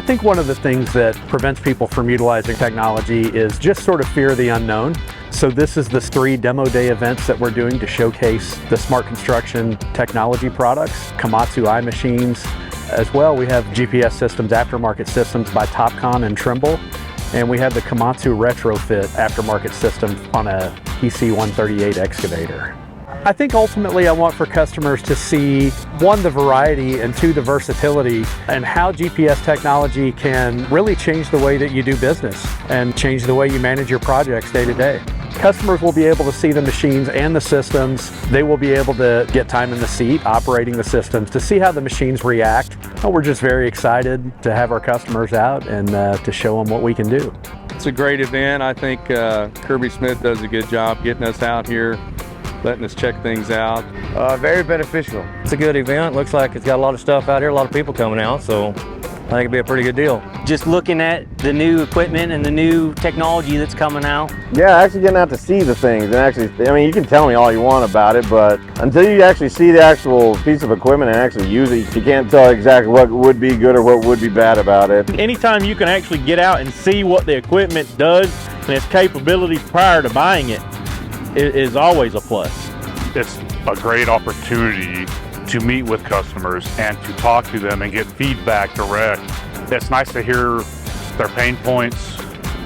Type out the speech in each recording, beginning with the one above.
think one of the things that prevents people from utilizing technology is just sort of fear of the unknown. So this is the 3 demo day events that we're doing to showcase the smart construction technology products, Komatsu eye machines. As well, we have GPS systems, aftermarket systems by Topcon and Trimble. And we have the Komatsu retrofit aftermarket system on a EC138 excavator. I think ultimately I want for customers to see, 1, the variety, and 2, the versatility, and how GPS technology can really change the way that you do business and change the way you manage your projects day to day. Customers will be able to see the machines and the systems. They will be able to get time in the seat operating the systems to see how the machines react. And we're just very excited to have our customers out and to show them what we can do. It's a great event. I think Kirby Smith does a good job getting us out here, letting us check things out. Very beneficial. It's a good event. Looks like it's got a lot of stuff out here, a lot of people coming out, so I think it'd be a pretty good deal. Just looking at the new equipment and the new technology that's coming out. Yeah, actually getting out to see the things and actually, I mean, you can tell me all you want about it, but until you actually see the actual piece of equipment and actually use it, you can't tell exactly what would be good or what would be bad about it. Anytime you can actually get out and see what the equipment does and its capabilities prior to buying it is always a plus. It's a great opportunity to meet with customers and to talk to them and get feedback direct. It's nice to hear their pain points,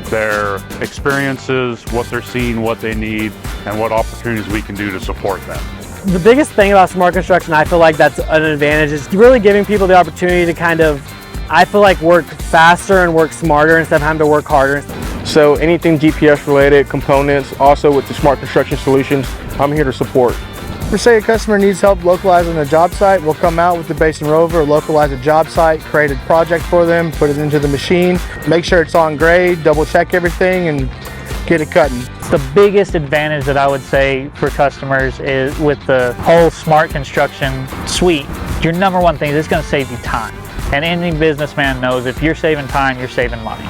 their experiences, what they're seeing, what they need, and what opportunities we can do to support them. The biggest thing about smart construction, I feel like that's an advantage, is really giving people the opportunity to kind of, I feel like, work faster and work smarter instead of having to work harder. So anything GPS related, components, also with the smart construction solutions, I'm here to support. For say a customer needs help localizing a job site, we'll come out with the Basin Rover, localize a job site, create a project for them, put it into the machine, make sure it's on grade, double check everything, and get it cutting. The biggest advantage that I would say for customers is with the whole smart construction suite, your number one thing is it's going to save you time. And any businessman knows if you're saving time, you're saving money.